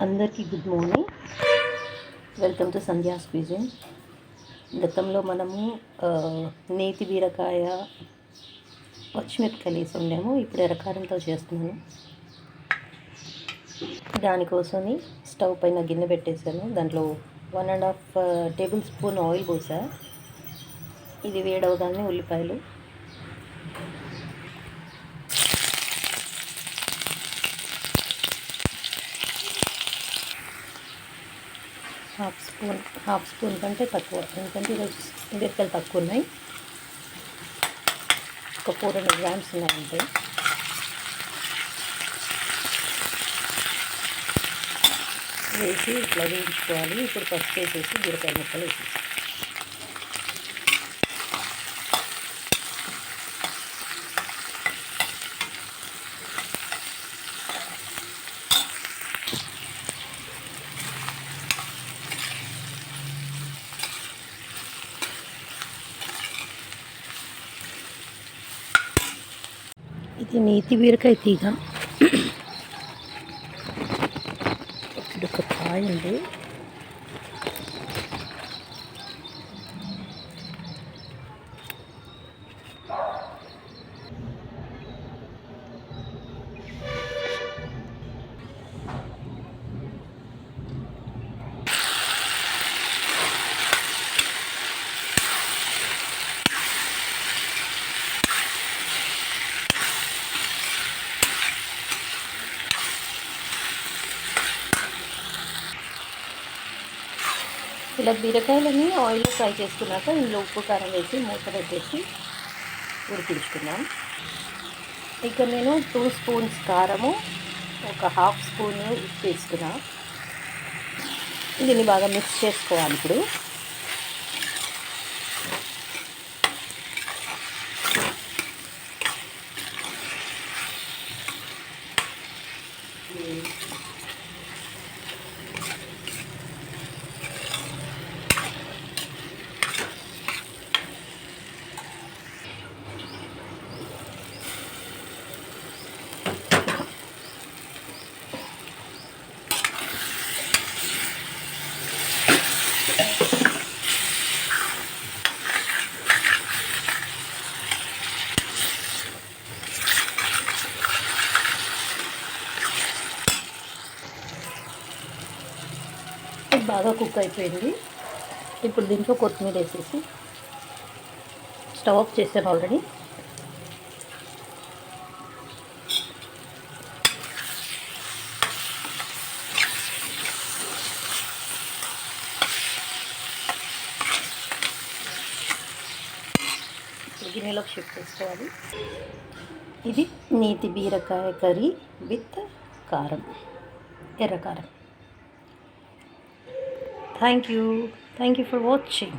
అందరికీ good morning. Welcome to Sandhya's cuisine. గతంలో మనము నేతి బీరకాయ పచ్చిమిరపకాయలు వేసి వండాము. ఇప్పుడు ఎర్రకారంతో చేస్తున్నాను. దానికోసమని స్టవ్ పైన గిన్నె పెట్టేశాను. దాంట్లో 1.5 టేబుల్ స్పూన్ ఆయిల్ పోసా. ఇది వేడవగానే ఉల్లిపాయలు, హాఫ్ స్పూన్ కంటే తక్కువ, ఎందుకంటే ఈరోజు బీరకాయలు తక్కువ ఉన్నాయి. ఒక 400 గ్రామ్స్ ఉన్నాయంటే. వేసి ఇట్లా వేయించుకోవాలి. ఇప్పుడు పసుపు వేసేసి బీరకాయ ముక్కలు వేసేసి ఇది నేతి బీరకాయ తీగ. ఇది ఒక కాయ ఉంది. ఇలా బీరకాయలని ఆయిల్లో ఫ్రై చేసుకున్నాక ఇందులో ఉప్పు కారం వేసి మూత పెట్టేసి ఉడికించుకున్నాం. ఇక నేను 2 స్పూన్స్ కారము, ఒక హాఫ్ స్పూన్ ఉప్పు వేసుకున్నా. దీన్ని బాగా మిక్స్ చేసుకోవాలి. ఇప్పుడు బాగా కుక్ అయిపోయింది. ఇప్పుడు దీంట్లో కొత్తిమీర వేసేసి స్టవ్ ఆఫ్ చేశాను ఆల్రెడీ. గిన్నెలోకి షిఫ్ట్ చేసుకోవాలి. ఇది నేతి బీరకాయ కర్రీ విత్ కారం, ఎర్రకారం. Thank you for watching.